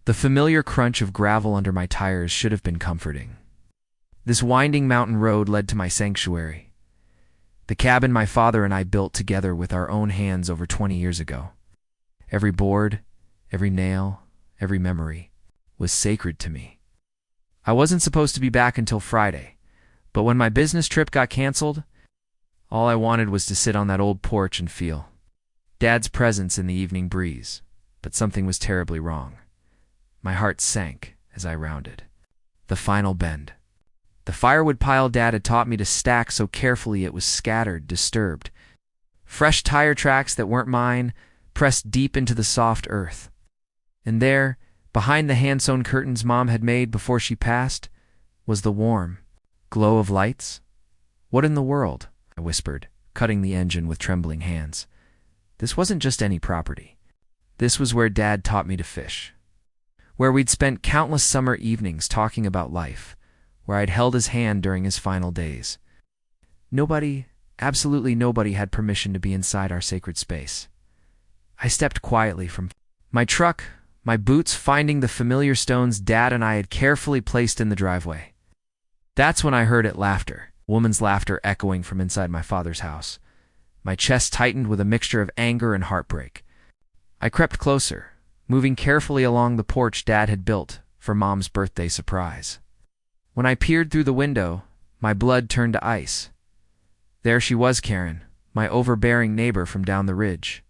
The familiar crunch of gravel under my tires should have been comforting. This winding mountain road led to my sanctuary, the cabin my father and I built together with our own hands over 20 years ago. Every board, every nail, every memory was sacred to me. I wasn't supposed to be back until Friday, but when my business trip got canceled, all I wanted was to sit on that old porch and feel Dad's presence in the evening breeze. But something was terribly wrong. My heart sank as I rounded the final bend. The firewood pile Dad had taught me to stack so carefully it was scattered, disturbed. Fresh tire tracks that weren't mine, pressed deep into the soft earth. And there, behind the hand-sewn curtains Mom had made before she passed, was the warm glow of lights. "What in the world?" I whispered, cutting the engine with trembling hands. This wasn't just any property. This was where Dad taught me to fish, where we'd spent countless summer evenings talking about life, where I'd held his hand during his final days. Nobody, absolutely nobody, had permission to be inside our sacred space. I stepped quietly from my truck, my boots finding the familiar stones Dad and I had carefully placed in the driveway. That's when I heard it, laughter, woman's laughter echoing from inside my father's house. My chest tightened with a mixture of anger and heartbreak. I crept closer, moving carefully along the porch Dad had built for Mom's birthday surprise. When I peered through the window, my blood turned to ice. There she was, Karen, my overbearing neighbor from down the ridge.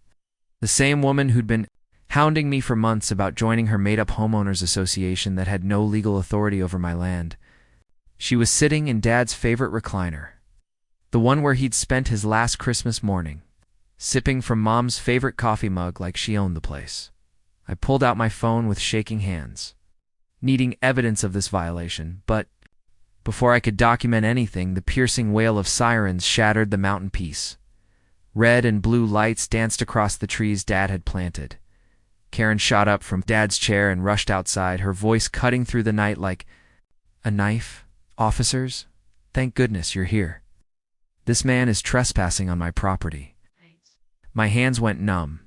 The same woman who'd been hounding me for months about joining her made-up homeowners association that had no legal authority over my land. She was sitting in Dad's favorite recliner, the one where he'd spent his last Christmas morning, sipping from Mom's favorite coffee mug like she owned the place. I pulled out my phone with shaking hands, needing evidence of this violation, but before I could document anything, the piercing wail of sirens shattered the mountain peace. Red and blue lights danced across the trees Dad had planted. Karen shot up from Dad's chair and rushed outside, her voice cutting through the night like a knife. "Officers, thank goodness you're here. This man is trespassing on my property." My hands went numb.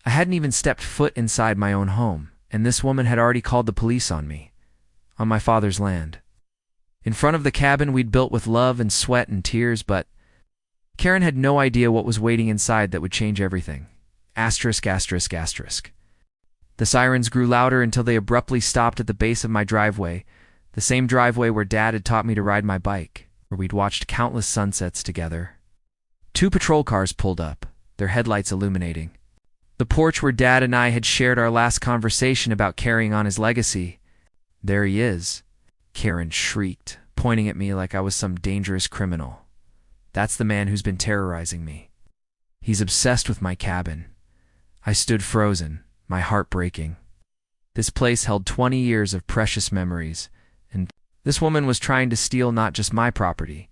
I hadn't even stepped foot inside my own home, and this woman had already called the police on me, on my father's land. In front of the cabin we'd built with love and sweat and tears, but Karen had no idea what was waiting inside that would change everything. Asterisk, asterisk, asterisk. The sirens grew louder until they abruptly stopped at the base of my driveway, the same driveway where Dad had taught me to ride my bike, where we'd watched countless sunsets together. 2 patrol cars pulled up, their headlights illuminating the porch where Dad and I had shared our last conversation about carrying on his legacy. "There he is," Karen shrieked, pointing at me like I was some dangerous criminal. "That's the man who's been terrorizing me. He's obsessed with my cabin." I stood frozen, my heart breaking. This place held 20 years of precious memories, and this woman was trying to steal not just my property,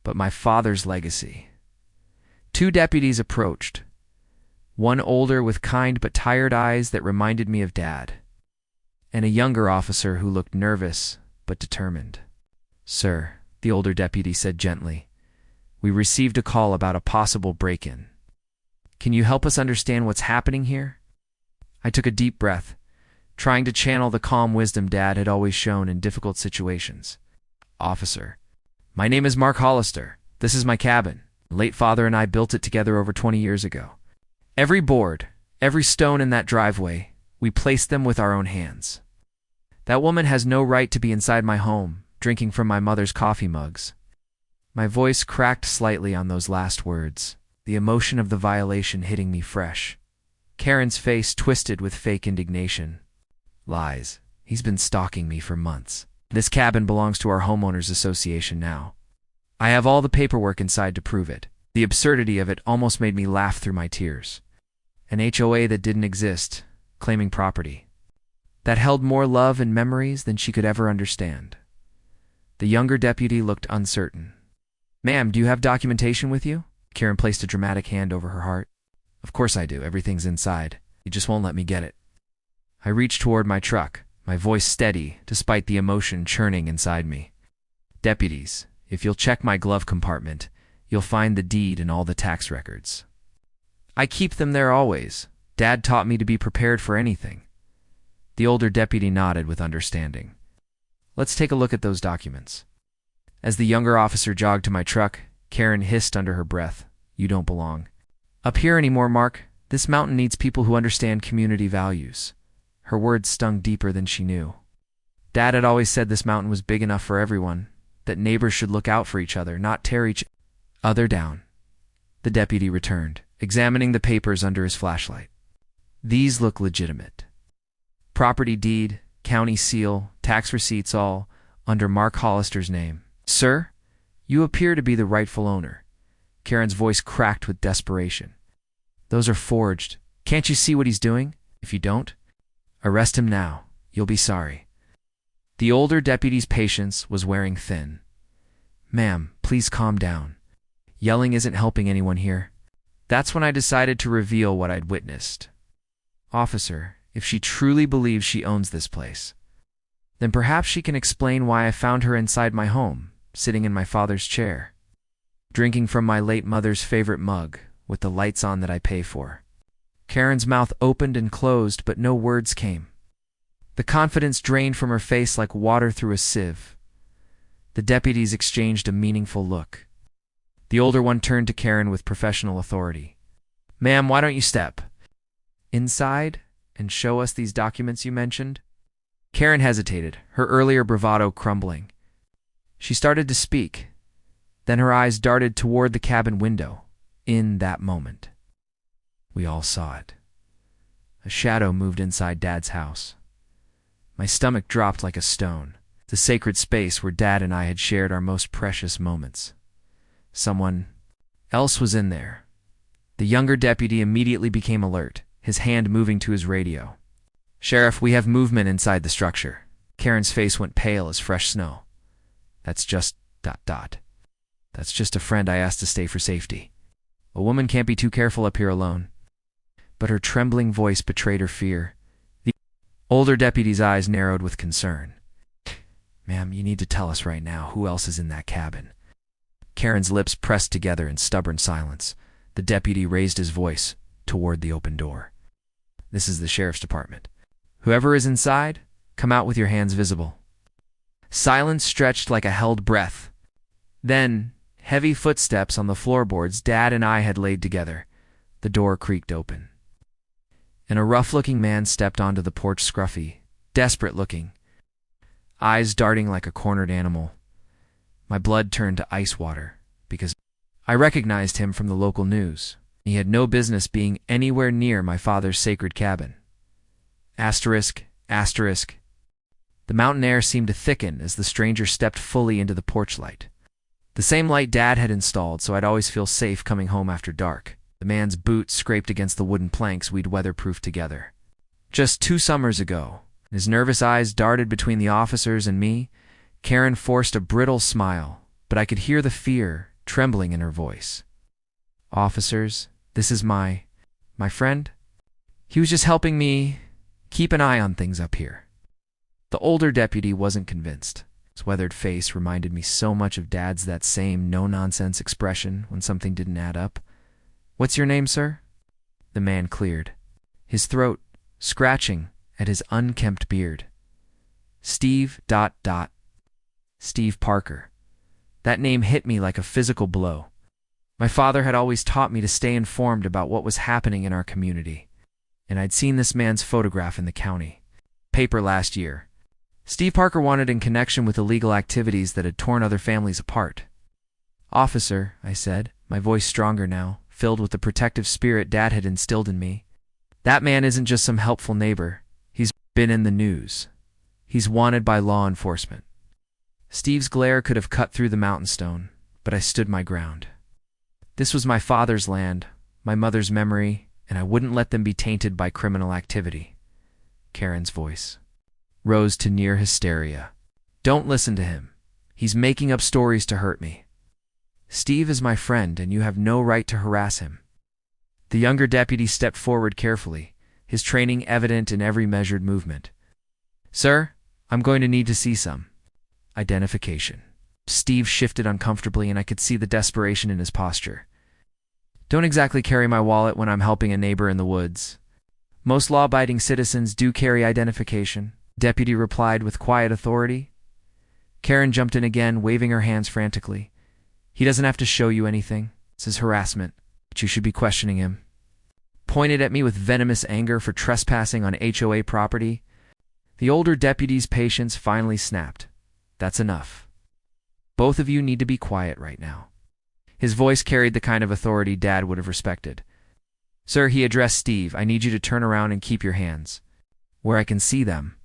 but my father's legacy. 2 deputies approached, one older with kind but tired eyes that reminded me of Dad, and a younger officer who looked nervous but determined. "Sir," the older deputy said gently, "we received a call about a possible break-in. Can you help us understand what's happening here?" I took a deep breath, trying to channel the calm wisdom Dad had always shown in difficult situations. "Officer, my name is Mark Hollister. This is my cabin. Late father and I built it together over 20 years ago. Every board, every stone in that driveway, we placed them with our own hands. That woman has no right to be inside my home, drinking from my mother's coffee mugs." My voice cracked slightly on those last words, the emotion of the violation hitting me fresh. Karen's face twisted with fake indignation. "Lies. He's been stalking me for months. This cabin belongs to our homeowners association now. I have all the paperwork inside to prove it." The absurdity of it almost made me laugh through my tears. An HOA that didn't exist, claiming property that held more love and memories than she could ever understand. The younger deputy looked uncertain. "Ma'am, do you have documentation with you?" Karen placed a dramatic hand over her heart. "Of course I do. Everything's inside. You just won't let me get it." I reached toward my truck, my voice steady despite the emotion churning inside me. "Deputies, if you'll check my glove compartment, you'll find the deed and all the tax records. I keep them there always. Dad taught me to be prepared for anything." The older deputy nodded with understanding. Let's take a look at those documents. As the younger officer jogged to my truck, Karen hissed under her breath, "You don't belong up here anymore, Mark. This mountain needs people who understand community values." Her words stung deeper than she knew. Dad had always said this mountain was big enough for everyone, that neighbors should look out for each other, not tear each other down. The deputy returned, examining the papers under his flashlight. These look legitimate. Property deed, county seal, tax receipts, all under Mark Hollister's name. Sir, you appear to be the rightful owner. Karen's voice cracked with desperation. Those are forged. Can't you see what he's doing? If you don't, arrest him now. You'll be sorry. The older deputy's patience was wearing thin. Ma'am, please calm down. Yelling isn't helping anyone here. That's when I decided to reveal what I'd witnessed. Officer, if she truly believes she owns this place, then perhaps she can explain why I found her inside my home, sitting in my father's chair, drinking from my late mother's favorite mug, with the lights on that I pay for. Karen's mouth opened and closed, but no words came. The confidence drained from her face like water through a sieve. The deputies exchanged a meaningful look. The older one turned to Karen with professional authority. Ma'am, why don't you step inside and show us these documents you mentioned? Karen hesitated, her earlier bravado crumbling. She started to speak. Then her eyes darted toward the cabin window. In that moment, we all saw it. A shadow moved inside Dad's house. My stomach dropped like a stone. The sacred space where Dad and I had shared our most precious moments. Someone else was in there. The younger deputy immediately became alert, his hand moving to his radio. Sheriff, we have movement inside the structure. Karen's face went pale as fresh snow. That's just ... That's just a friend I asked to stay for safety. A woman can't be too careful up here alone. But her trembling voice betrayed her fear. The older deputy's eyes narrowed with concern. Ma'am, you need to tell us right now who else is in that cabin. Karen's lips pressed together in stubborn silence. The deputy raised his voice toward the open door. This is the sheriff's department. Whoever is inside, come out with your hands visible. Silence stretched like a held breath. Then, heavy footsteps on the floorboards Dad and I had laid together. The door creaked open. And a rough-looking man stepped onto the porch, scruffy, desperate-looking, eyes darting like a cornered animal. My blood turned to ice water, because I recognized him from the local news. He had no business being anywhere near my father's sacred cabin. Asterisk, asterisk. The mountain air seemed to thicken as the stranger stepped fully into the porch light. The same light Dad had installed, so I'd always feel safe coming home after dark. The man's boots scraped against the wooden planks we'd weatherproofed together. Just 2 summers ago, his nervous eyes darted between the officers and me. Karen forced a brittle smile, but I could hear the fear trembling in her voice. Officers, this is my friend. He was just helping me keep an eye on things up here. The older deputy wasn't convinced. His weathered face reminded me so much of Dad's, that same no-nonsense expression when something didn't add up. What's your name, sir? The man cleared, his throat scratching at his unkempt beard. Steve ... Steve Parker. That name hit me like a physical blow. My father had always taught me to stay informed about what was happening in our community, and I'd seen this man's photograph in the county paper last year. Steve Parker wanted in connection with illegal activities that had torn other families apart. Officer, I said, my voice stronger now, filled with the protective spirit Dad had instilled in me. That man isn't just some helpful neighbor. He's been in the news. He's wanted by law enforcement. Steve's glare could have cut through the mountain stone, but I stood my ground. This was my father's land, my mother's memory, and I wouldn't let them be tainted by criminal activity. Karen's voice rose to near hysteria. Don't listen to him. He's making up stories to hurt me. Steve is my friend, and you have no right to harass him. The younger deputy stepped forward carefully, his training evident in every measured movement. Sir, I'm going to need to see some identification. Steve shifted uncomfortably, and I could see the desperation in his posture. Don't exactly carry my wallet when I'm helping a neighbor in the woods. Most law-abiding citizens do carry identification, deputy replied with quiet authority. Karen jumped in again, waving her hands frantically. He doesn't have to show you anything. This is harassment, but you should be questioning him. Pointed at me with venomous anger for trespassing on HOA property. The older deputy's patience finally snapped. That's enough. Both of you need to be quiet right now. His voice carried the kind of authority Dad would have respected. Sir, he addressed Steve, I need you to turn around and keep your hands where I can see them.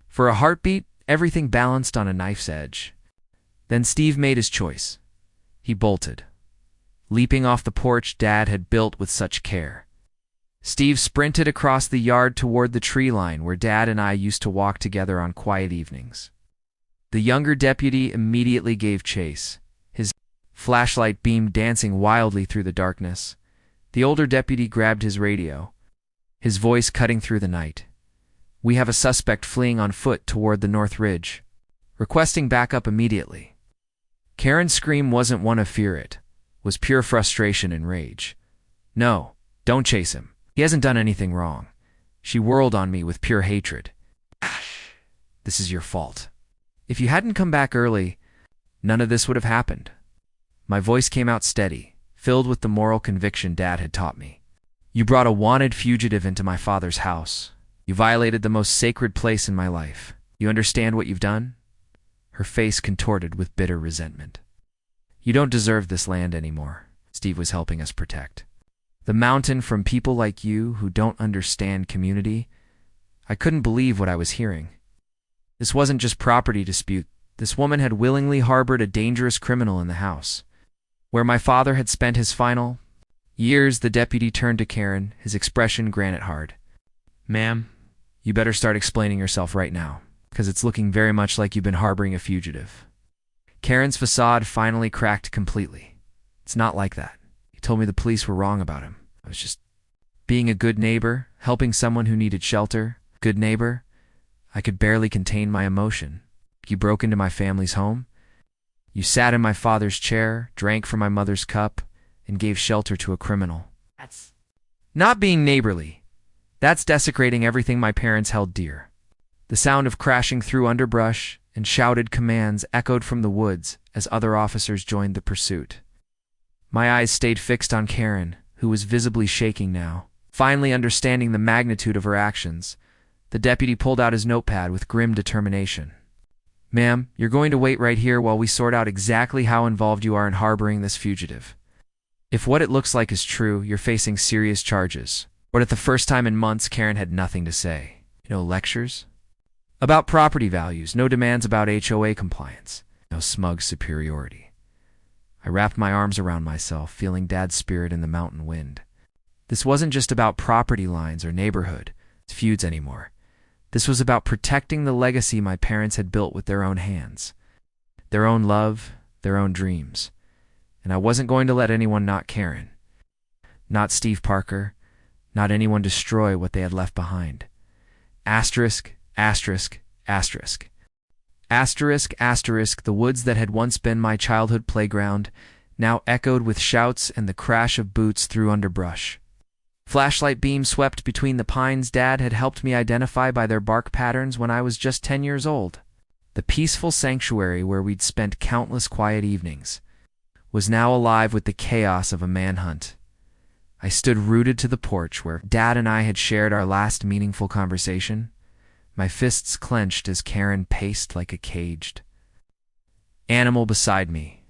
For a heartbeat, everything balanced on a knife's edge. Then Steve made his choice. He bolted, leaping off the porch Dad had built with such care. Steve sprinted across the yard toward the tree line where Dad and I used to walk together on quiet evenings. The younger deputy immediately gave chase, his flashlight beam dancing wildly through the darkness. The older deputy grabbed his radio, his voice cutting through the night. We have a suspect fleeing on foot toward the North Ridge, requesting backup immediately. Karen's scream wasn't one of fear, it was pure frustration and rage. No, don't chase him. He hasn't done anything wrong. She whirled on me with pure hatred. This is your fault. If you hadn't come back early, none of this would have happened. My voice came out steady, filled with the moral conviction Dad had taught me. You brought a wanted fugitive into my father's house. You violated the most sacred place in my life. You understand what you've done? Her face contorted with bitter resentment. You don't deserve this land anymore. Steve was helping us protect the mountain from people like you who don't understand community. I couldn't believe what I was hearing. This wasn't just property dispute. This woman had willingly harbored a dangerous criminal in the house, where my father had spent his final years. The deputy turned to Karen, his expression granite hard. Ma'am, you better start explaining yourself right now, because it's looking very much like you've been harboring a fugitive. Karen's facade finally cracked completely. It's not like that. He told me the police were wrong about him. I was just being a good neighbor, helping someone who needed shelter. Good neighbor. I could barely contain my emotion. You broke into my family's home. You sat in my father's chair, drank from my mother's cup, and gave shelter to a criminal. That's not being neighborly. That's desecrating everything my parents held dear. The sound of crashing through underbrush and shouted commands echoed from the woods as other officers joined the pursuit. My eyes stayed fixed on Karen, who was visibly shaking now. Finally understanding the magnitude of her actions, the deputy pulled out his notepad with grim determination. Ma'am, you're going to wait right here while we sort out exactly how involved you are in harboring this fugitive. If what it looks like is true, you're facing serious charges. But at the first time in months, Karen had nothing to say. No lectures about property values, no demands about HOA compliance, no smug superiority. I wrapped my arms around myself, feeling Dad's spirit in the mountain wind. This wasn't just about property lines or neighborhood feuds anymore. This was about protecting the legacy my parents had built with their own hands, their own love, their own dreams. And I wasn't going to let anyone, not Karen, not Steve Parker, not anyone destroy what they had left behind. Asterisk, asterisk, asterisk. Asterisk, asterisk, the woods that had once been my childhood playground now echoed with shouts and the crash of boots through underbrush. Flashlight beams swept between the pines Dad had helped me identify by their bark patterns when I was just 10 years old. The peaceful sanctuary where we'd spent countless quiet evenings was now alive with the chaos of a manhunt. I stood rooted to the porch where Dad and I had shared our last meaningful conversation, my fists clenched as Karen paced like a caged animal beside me.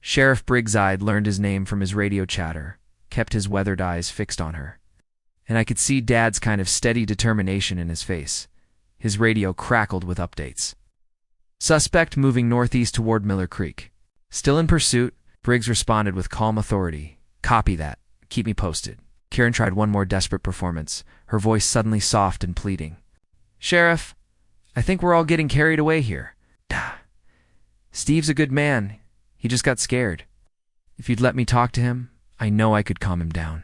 Sheriff Briggside learned his name from his radio chatter, kept his weathered eyes fixed on her, and I could see Dad's kind of steady determination in his face. His radio crackled with updates. Suspect moving northeast toward Miller Creek. Still in pursuit, Briggs responded with calm authority. Copy that. Keep me posted. Karen tried one more desperate performance, her voice suddenly soft and pleading. Sheriff, I think we're all getting carried away here. Steve's a good man. He just got scared. If you'd let me talk to him, I know I could calm him down.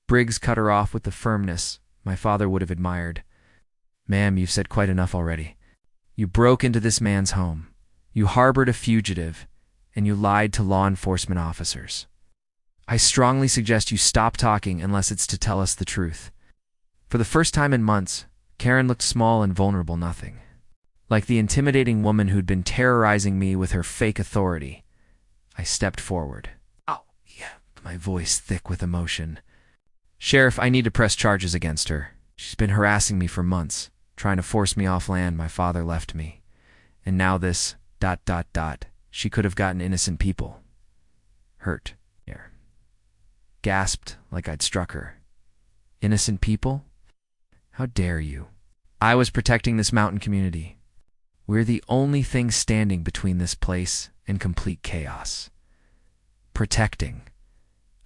Briggs cut her off with the firmness my father would have admired. Ma'am, you've said quite enough already. You broke into this man's home. You harbored a fugitive, and you lied to law enforcement officers. I strongly suggest you stop talking unless it's to tell us the truth. For the first time in months, Karen looked small and vulnerable nothing. Like the intimidating woman who'd been terrorizing me with her fake authority. I stepped forward. "Oh, yeah," my voice thick with emotion. "Sheriff, I need to press charges against her. She's been harassing me for months, trying to force me off land my father left me. And now this, ... She could have gotten innocent people hurt." Here. Gasped like I'd struck her. "Innocent people? How dare you? I was protecting this mountain community. We're the only thing standing between this place and complete chaos. Protecting."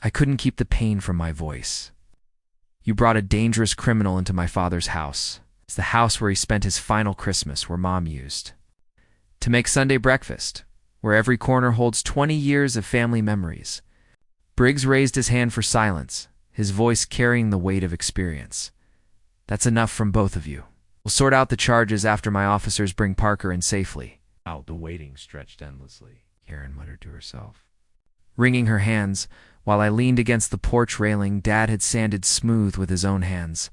I couldn't keep the pain from my voice. "You brought a dangerous criminal into my father's house. It's the house where he spent his final Christmas, where Mom used to make Sunday breakfast, where every corner holds 20 years of family memories." Briggs raised his hand for silence, his voice carrying the weight of experience. "That's enough from both of you. We'll sort out the charges after my officers bring Parker in safely." Wow, the waiting stretched endlessly, Karen muttered to herself. Wringing her hands, while I leaned against the porch railing Dad had sanded smooth with his own hands.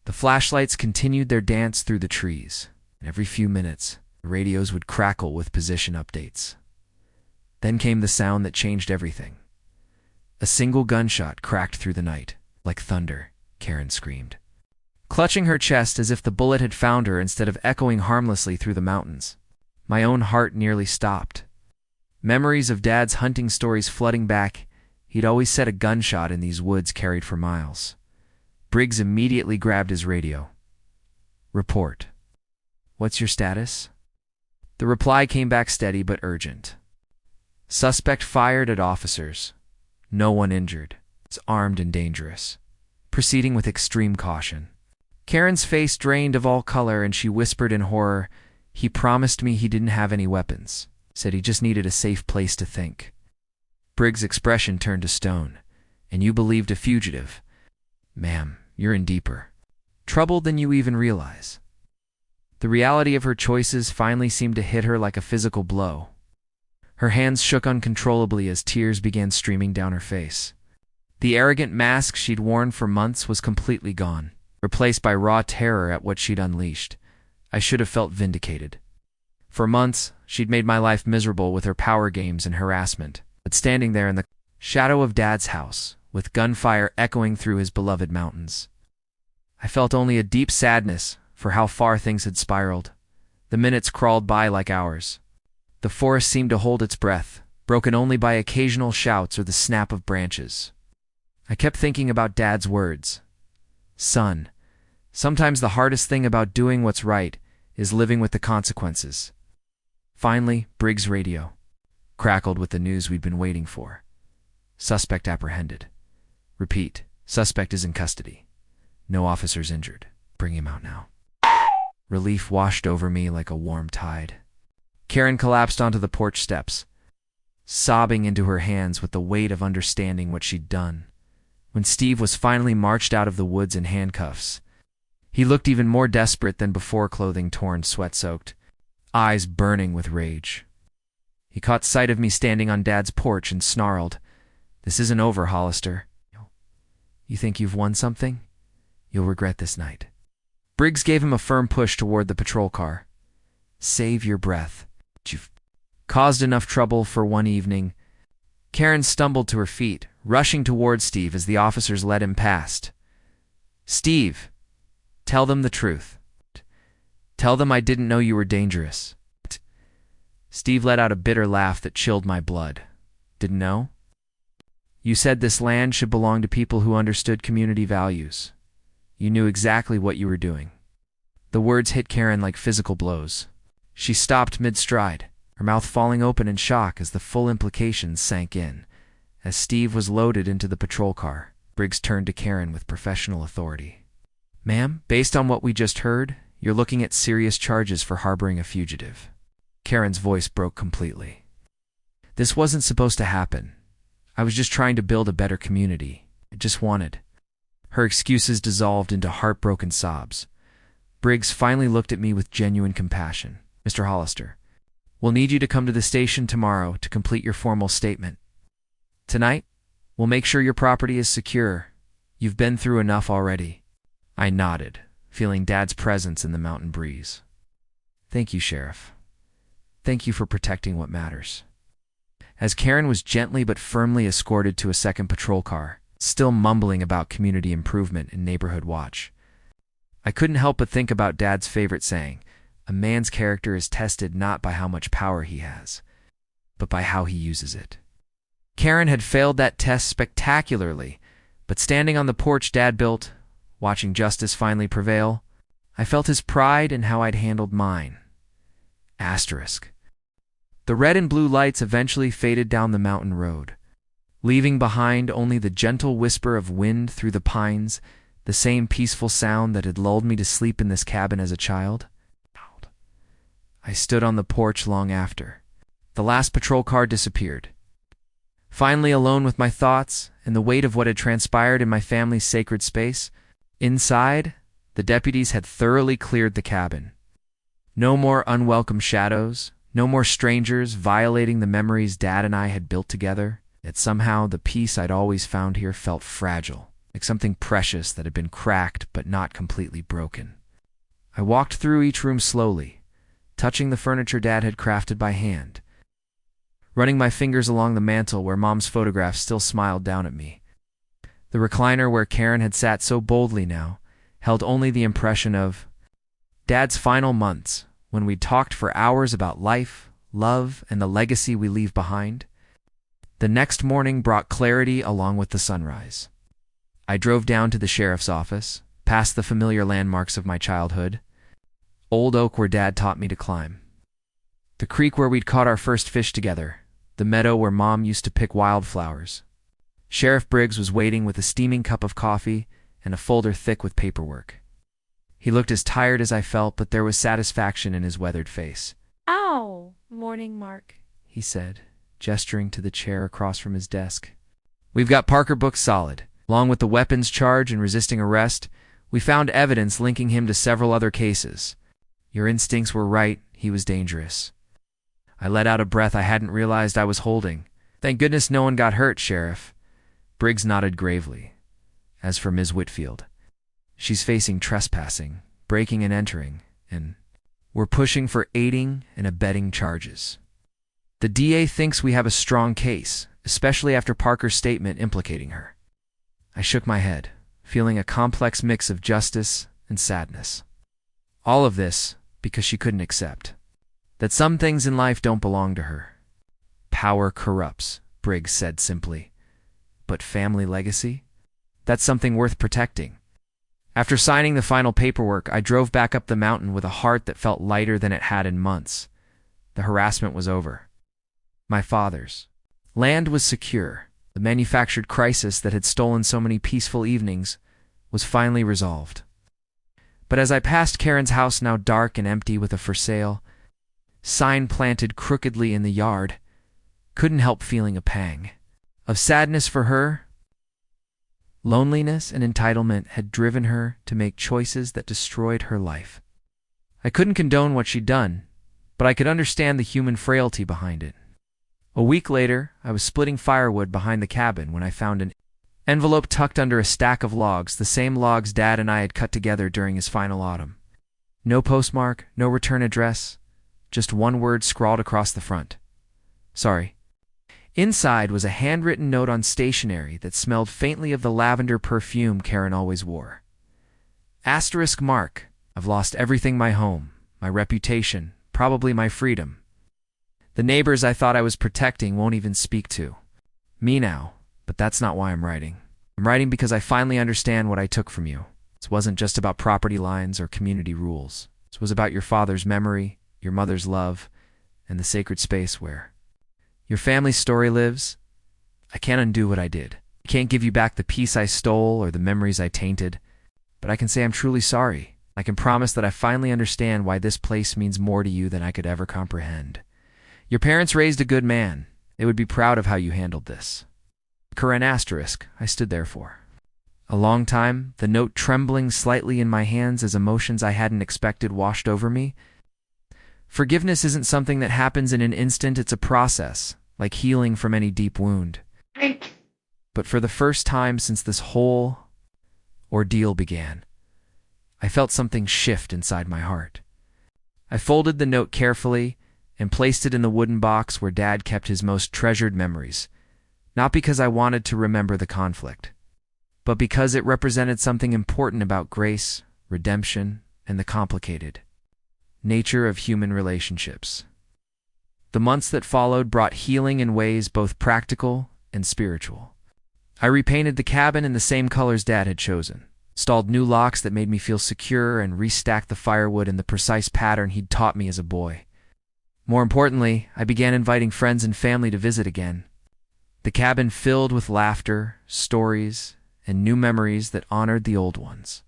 The flashlights continued their dance through the trees, and every few minutes, the radios would crackle with position updates. Then came the sound that changed everything. A single gunshot cracked through the night. "Like thunder," Karen screamed, clutching her chest as if the bullet had found her instead of echoing harmlessly through the mountains. My own heart nearly stopped. Memories of Dad's hunting stories flooding back. He'd always said a gunshot in these woods carried for miles. Briggs immediately grabbed his radio. "Report. What's your status?" The reply came back steady but urgent. "Suspect fired at officers. No one injured. It's armed and dangerous. Proceeding with extreme caution." Karen's face drained of all color and she whispered in horror, "He promised me he didn't have any weapons. Said he just needed a safe place to think." Briggs' expression turned to stone. "And you believed a fugitive? Ma'am, you're in deeper trouble than you even realize." The reality of her choices finally seemed to hit her like a physical blow. Her hands shook uncontrollably as tears began streaming down her face. The arrogant mask she'd worn for months was completely gone, replaced by raw terror at what she'd unleashed. I should have felt vindicated. For months, she'd made my life miserable with her power games and harassment, but standing there in the shadow of Dad's house, with gunfire echoing through his beloved mountains, I felt only a deep sadness for how far things had spiraled. The minutes crawled by like hours. The forest seemed to hold its breath, broken only by occasional shouts or the snap of branches. I kept thinking about Dad's words. "Son, sometimes the hardest thing about doing what's right is living with the consequences." Finally, Briggs' radio crackled with the news we'd been waiting for. "Suspect apprehended. Repeat, suspect is in custody. No officers injured. Bring him out now." Relief washed over me like a warm tide. Karen collapsed onto the porch steps, sobbing into her hands with the weight of understanding what she'd done. When Steve was finally marched out of the woods in handcuffs, he looked even more desperate than before, clothing torn, sweat-soaked, eyes burning with rage. He caught sight of me standing on Dad's porch and snarled, "This isn't over, Hollister. You think you've won something? You'll regret this night." Briggs gave him a firm push toward the patrol car. "Save your breath. You've caused enough trouble for one evening." Karen stumbled to her feet, rushing toward Steve as the officers led him past. "Steve, tell them the truth. Tell them I didn't know you were dangerous." Steve let out a bitter laugh that chilled my blood. "Didn't know? You said this land should belong to people who understood community values. You knew exactly what you were doing." The words hit Karen like physical blows. She stopped mid-stride, her mouth falling open in shock as the full implications sank in. As Steve was loaded into the patrol car, Briggs turned to Karen with professional authority. "Ma'am, based on what we just heard, you're looking at serious charges for harboring a fugitive." Karen's voice broke completely. "This wasn't supposed to happen. I was just trying to build a better community. I just wanted." Her excuses dissolved into heartbroken sobs. Briggs finally looked at me with genuine compassion. "Mr. Hollister, we'll need you to come to the station tomorrow to complete your formal statement. Tonight, we'll make sure your property is secure. You've been through enough already." I nodded, feeling Dad's presence in the mountain breeze. Thank you, Sheriff. Thank you for protecting what matters. As Karen was gently but firmly escorted to a second patrol car, still mumbling about community improvement and neighborhood watch, I couldn't help but think about Dad's favorite saying, a man's character is tested not by how much power he has, but by how he uses it. Karen had failed that test spectacularly, but standing on the porch Dad built, watching justice finally prevail, I felt his pride in how I'd handled mine. Asterisk. The red and blue lights eventually faded down the mountain road, leaving behind only the gentle whisper of wind through the pines, the same peaceful sound that had lulled me to sleep in this cabin as a child. I stood on the porch long after. The last patrol car disappeared. Finally alone with my thoughts and the weight of what had transpired in my family's sacred space, inside, the deputies had thoroughly cleared the cabin. No more unwelcome shadows, no more strangers violating the memories Dad and I had built together, yet somehow the peace I'd always found here felt fragile, like something precious that had been cracked but not completely broken. I walked through each room slowly, touching the furniture Dad had crafted by hand, running my fingers along the mantel where Mom's photograph still smiled down at me. The recliner where Karen had sat so boldly now held only the impression of Dad's final months, when we'd talked for hours about life, love, and the legacy we leave behind. The next morning brought clarity along with the sunrise. I drove down to the sheriff's office, past the familiar landmarks of my childhood, Old Oak where Dad taught me to climb, the creek where we'd caught our first fish together, the meadow where Mom used to pick wildflowers. Sheriff Briggs was waiting with a steaming cup of coffee and a folder thick with paperwork. He looked as tired as I felt, but there was satisfaction in his weathered face. "Ow, morning, Mark," he said, gesturing to the chair across from his desk. We've got Parker booked solid. Along with the weapons charge and resisting arrest, we found evidence linking him to several other cases. Your instincts were right, he was dangerous. I let out a breath I hadn't realized I was holding. Thank goodness no one got hurt, Sheriff. Briggs nodded gravely. As for Ms. Whitfield, she's facing trespassing, breaking and entering, and we're pushing for aiding and abetting charges. The DA thinks we have a strong case, especially after Parker's statement implicating her. I shook my head, feeling a complex mix of justice and sadness. All of this because she couldn't accept that some things in life don't belong to her. Power corrupts, Briggs said simply. But family legacy? That's something worth protecting. After signing the final paperwork, I drove back up the mountain with a heart that felt lighter than it had in months. The harassment was over. My father's land was secure. The manufactured crisis that had stolen so many peaceful evenings was finally resolved. But as I passed Karen's house, now dark and empty with a for sale sign planted crookedly in the yard, couldn't help feeling a pang of sadness for her. Loneliness and entitlement had driven her to make choices that destroyed her life. I couldn't condone what she'd done, but I could understand the human frailty behind it. A week later, I was splitting firewood behind the cabin when I found an envelope tucked under a stack of logs, the same logs Dad and I had cut together during his final autumn. No postmark, no return address, just one word scrawled across the front. Sorry. Inside was a handwritten note on stationery that smelled faintly of the lavender perfume Karen always wore. Asterisk Mark, I've lost everything: my home, my reputation, probably my freedom. The neighbors I thought I was protecting won't even speak to me now, but that's not why I'm writing. I'm writing because I finally understand what I took from you. This wasn't just about property lines or community rules. This was about your father's memory, your mother's love, and the sacred space where your family's story lives. I can't undo what I did. I can't give you back the peace I stole or the memories I tainted, but I can say I'm truly sorry. I can promise that I finally understand why this place means more to you than I could ever comprehend. Your parents raised a good man. They would be proud of how you handled this. Current asterisk, I stood there for a long time, the note trembling slightly in my hands as emotions I hadn't expected washed over me. Forgiveness isn't something that happens in an instant, it's a process, like healing from any deep wound. But for the first time since this whole ordeal began, I felt something shift inside my heart. I folded the note carefully and placed it in the wooden box where Dad kept his most treasured memories, not because I wanted to remember the conflict, but because it represented something important about grace, redemption, and the complicated nature of human relationships. The months that followed brought healing in ways both practical and spiritual. I repainted the cabin in the same colors Dad had chosen, installed new locks that made me feel secure, and restacked the firewood in the precise pattern he'd taught me as a boy. More importantly, I began inviting friends and family to visit again. The cabin filled with laughter, stories, and new memories that honored the old ones.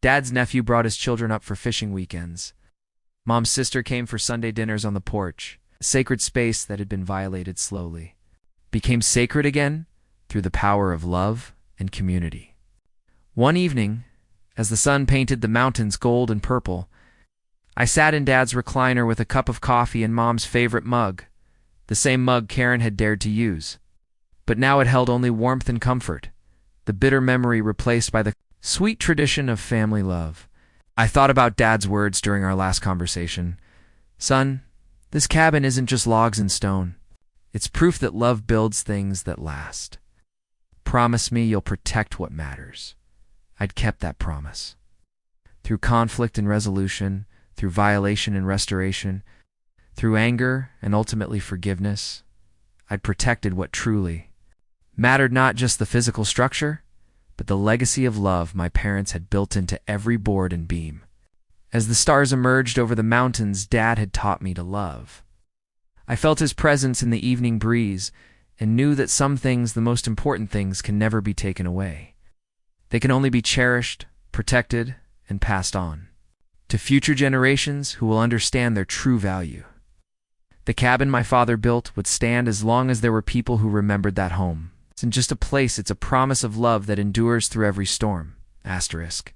Dad's nephew brought his children up for fishing weekends. Mom's sister came for Sunday dinners on the porch. A sacred space that had been violated slowly became sacred again through the power of love and community. One evening, as the sun painted the mountains gold and purple, I sat in Dad's recliner with a cup of coffee and Mom's favorite mug, the same mug Karen had dared to use. But now it held only warmth and comfort, the bitter memory replaced by the sweet tradition of family love. I thought about Dad's words during our last conversation. Son, this cabin isn't just logs and stone. It's proof that love builds things that last. Promise me you'll protect what matters. I'd kept that promise. Through conflict and resolution, through violation and restoration, through anger and ultimately forgiveness, I'd protected what truly mattered, not just the physical structure, but the legacy of love my parents had built into every board and beam. As the stars emerged over the mountains Dad had taught me to love, I felt his presence in the evening breeze and knew that some things, the most important things, can never be taken away. They can only be cherished, protected, and passed on to future generations who will understand their true value. The cabin my father built would stand as long as there were people who remembered that home. It's not just a place, it's a promise of love that endures through every storm. Asterisk.